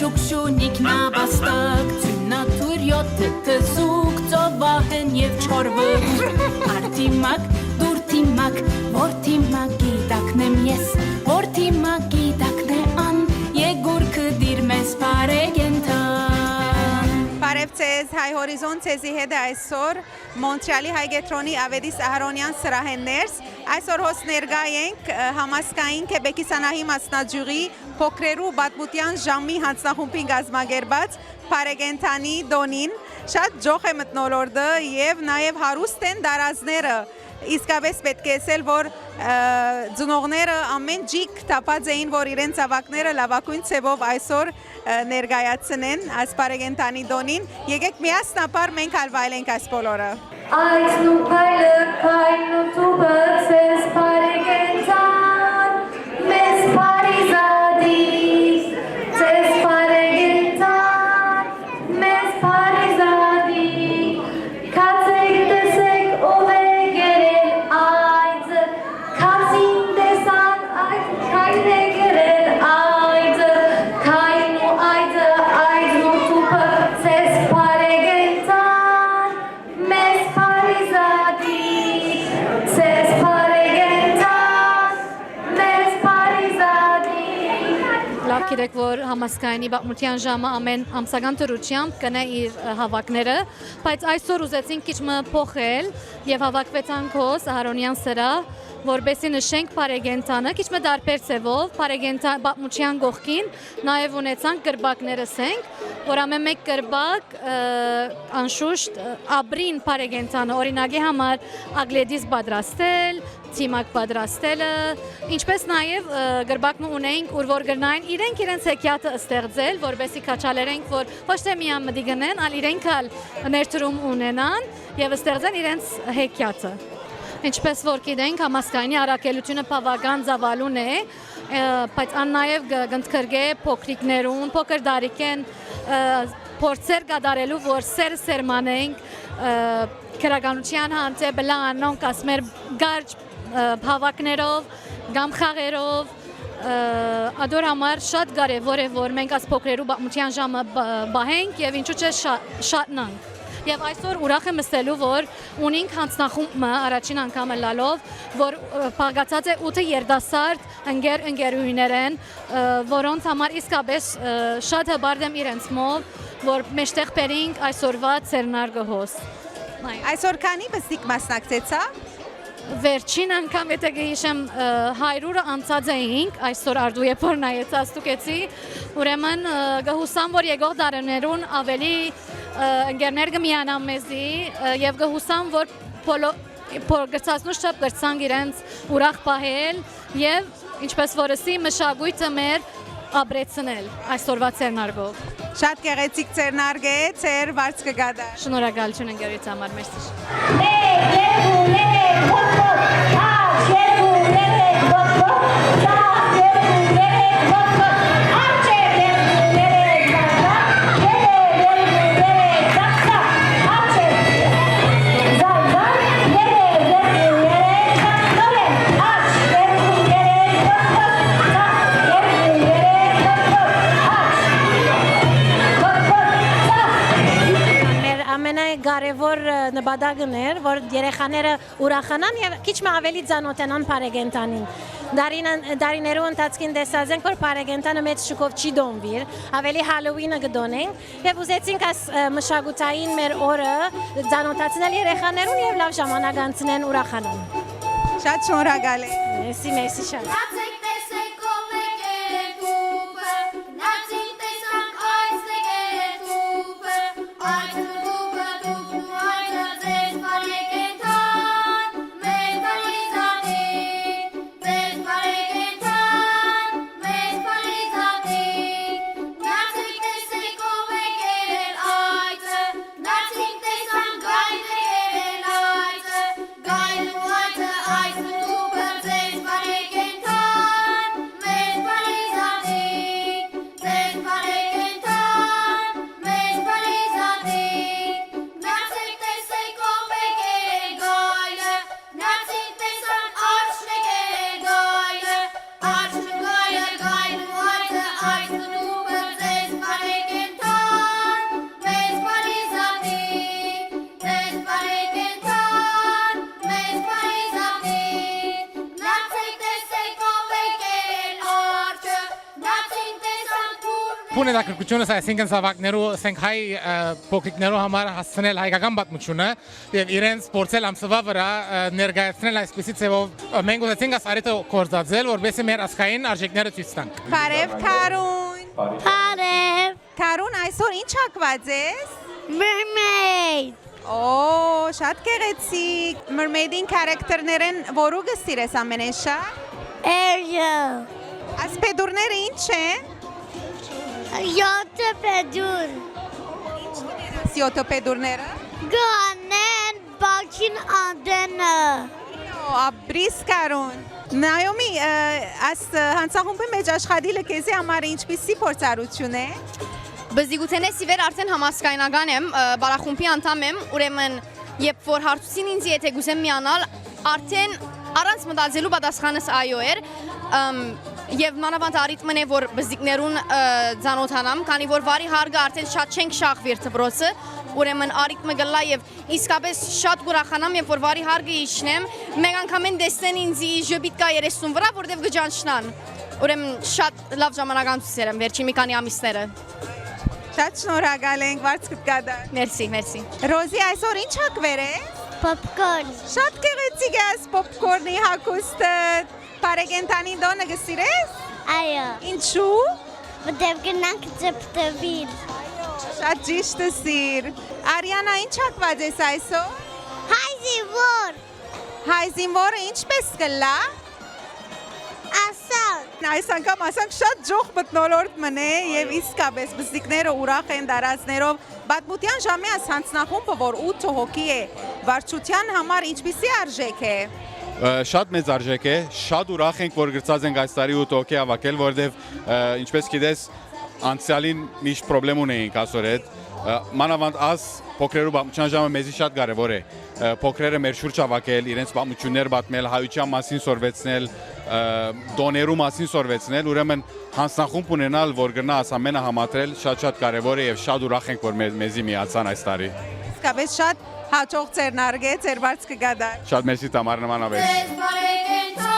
շուկշունիկ նաբաստակ Ծյունատուր յոթը թզուկ ծովահեն և չորվգուր Արդիմակ, դուրթիմակ, որթիմակ գիտակնեմ ես Որթիմակ գիտակնե ան, եգուրքը դիր մեզ պարեգենտան Բարև ձեզ, հայ հորիզոն ձեզի հետ այսօր Մոնտրեալի հայգետրոնի Ավետիս Ահարոնյան սրահեններս Այսօր հոս ներգա ենք համասկային Քեբեկի սանահի մասնաճյուղի փոքրերու բադմուտյան ժամի հանձնախումբին գազմագերբած Պարեգենտանի դոնին շատ ջոխ է մտնոլորդը և նաև հարուստ են դարազները Իսկապես պետք է ասել, որ ձնողները ամեն ջիկ տապած էին, որ իրենց ավակները լավակույն ցևով այսօր ներկայացնեն այս Պարեգենտանի դոնին։ Եկեք միասնապար մենք ալվայելենք այս բոլորը։ Այս նու փայլը քայլն ու տուբը ցես Պարեգենտան, մեզ Փարիզադիս, ցես Պարեգենտան, մեզ Փարիզադի, քացեք տեսեք ով է գերել այձը, քասին տեսան այդ քայն է գերել այձը, քայն ու այձը, այձն ու տուբը ցես Պարեգենտան, մեզ Փարիզադի, ցես Պարեգենտան, մեզ Փարիզադի Լավ գիտեք, որ համասկայանի բաղմության ժամը ամեն ամսական դրությամբ կնե իր հավակները, բայց այսօր ուզեցինք քիչ մը փոխել եւ հավաքվեցանք հոս Ահարոնյան սրահ, որբեսի նշենք Պարեգենտանը, քիչ մը դարբեր ցևով, Պարեգենտան բաղմության գողքին նաեւ ունեցանք գրբակները սենք, որ ամեն մեկ գրբակ անշուշտ աբրին Պարեգենտանը օրինակի համար ագլեդիս պատրաստել, թիմակ պատրաստելը, ինչպես նաև գրբակն ունենք, ուր որ գրնային իրենք իրենց հեքիաթը ստեղծել, որբեսի քաչալերենք, որ ոչ թե միան մտի գնեն, ալ իրենք ալ ներդրում ունենան եւ ստեղծեն իրենց հեքիաթը։ Ինչպես որ գիտենք, համասկայանի առաքելությունը բավական ծավալուն է, բայց ան նաև գնդքրգե փոքրիկներուն, փոքր դարիքեն փորձեր կատարելու, որ սեր սերմանենք քրականության հանդեպ լանոնք ասմեր գարջ հավակներով, կամ խաղերով, ադոր համար շատ կարևոր է, որ մենք այս փոքրերու բաղմության ժամը բահենք եւ ինչու՞ չէ շատնանք։ Եվ այսօր ուրախ եմ ասելու, որ ունենք հանձնախումբը առաջին անգամ լալով, որ բաղկացած է 8 երդասարդ ընկերուհիներ են, որոնց համար իսկապես շատ հբարդ եմ իրենց մոտ, որ մեջտեղ բերենք այսօրվա ցերնարգը հոս։ Այսօր քանի բստիկ մասնակցեցա։ Վերջին անգամ եթե գիշեմ 100-ը անցած էինք, այսօր արդու երբ որ նայեցած տուկեցի, ուրեմն գհուսամ, որ եկող դարերուն ավելի ընկերներ կմիանան մեզի եւ գհուսամ, որ գրծածնուշ չափ գրծանք իրենց ուրախ պահել եւ ինչպես որսի մշակույթը մեր ապրեցնել այսօրվա ցերնարգով։ Շատ գեղեցիկ ցերնարգ է, ցեր վարձ կգադար։ Շնորհակալություն ընկերից համար, մերսի։ Կարևոր նպատակն էր, որ երեխաները ուրախանան եւ քիչ մ ավելի ծանոթանան Պարեգենտանին։ Դարիներու ընթացքին տեսած ենք, որ Պարեգենտանը մեծ շուկով չի դոնվիր, ավելի Հալոուինը կդոնենք եւ ուզեցինք այս մշակութային մեր օրը ծանոթացնել երեխաներուն եւ լավ ժամանակ անցնեն ուրախանան։ Շատ շնորհակալ եմ։ Մերսի շատ։ Geile Leute, Eis und Uber, 6 Pare Իմ հետաքրքրությունս այսինքն զավակներու ասենք հայ փոքրիկներու համար հասցնել հայկական պատմությունը եւ իրենց փորձել ամսվա վրա ներկայացնել այսպիսի ձևով մենք ուզեցինք ասարիտը կորզածել որովհետեւ մեր ասխային արժեքները ցույց տանք։ Բարև Քարուն։ Բարև։ Քարուն այսօր ինչ հակված ես։ Mermaid։ Օ, շատ գեղեցիկ։ Mermaid-ին քարակտերներն որու գստիրես ամենեն շատ։ Ariel։ Այս պեդուրները ինչ են։ Yote pedur։ Սիոտոպեդուրները։ Գանեն բակին անդենը։ Աբրիս Քարուն։ Նայոմի, այս հանցախումբի մեջ աշխատելը քեզի համար ինչպիսի փորձառություն է։ Բզիգութենե սիվեր արդեն համասկայնական եմ, բարախումբի անդամ եմ, ուրեմն երբ որ հարցուցին ինձ եթե գուզեմ միանալ, արդեն առանց մտածելու պատասխանս այո էր, եւ մանավանդ արիթմն է որ բզիկներուն ցանոթանամ, քանի որ վարի հարգը արդեն շատ չենք շախվիր դպրոցը, ուրեմն արիթմը գլա եւ իսկապես շատ ուրախանամ, երբ որ վարի հարգը իջնեմ, մեկ անգամ են տեսնեն ինձ ժբիտկա 30 վրա, որտեվ գճանչնան։ Ուրեմն շատ լավ ժամանակացույց եմ վերջին մի քանի ամիսները։ Շատ շնորհակալ ենք, վարձք կգադար։ Մերսի, մերսի։ Ռոզի այսօր ինչ հակվեր է։ Popcorn։ Շատ գեղեցիկ է այս պոպկորնի հագուստը։ Բարեգենտանի դոնը գսիրես։ Այո։ Ինչու։ Որտև գնանք ծպտվիր։ Շատ ճիշտ սիր։ Արիանա ինչ հակված ես այսօր։ Հայզիվոր։ Հայզինվորը ինչպես կլա։ Ասալ։ Այս անգամ ասանք շատ ջող մտնոլորտ մնե եւ իսկապես բզիկները ուրախ են դարածներով Բադմուտյան ժամի այս հանձնախումբը որ 8 հոգի է վարչության համար ինչպիսի արժեք է։ Շատ մեծ արժեք է, շատ ուրախ ենք որ գրծած ենք այս տարի 8 հոգի հավաքել, որովհետեւ ինչպես գիտես անցյալին միշտ խնդրեմ ունեինք այսօր հետ։ Մանավանդ աս փոքրերու պատմության ժամը մեզի շատ կարևոր է։ Փոքրերը մեր շուրջ հավաքել, իրենց պատմություններ պատմել, հայության մասին սորվեցնել, դոներու մասին սորվեցնել, ուրեմն հանձնախումբ ունենալ, որ գնաս ամենը համատրել, շատ կարևոր է եւ շատ ուրախ ենք որ մեզի միացան այս տարի։ Իսկապես շատ հաջող ձեր նարգե, ձեր վարձ կգադար։ Շատ մերսի Տամար նմանավեր։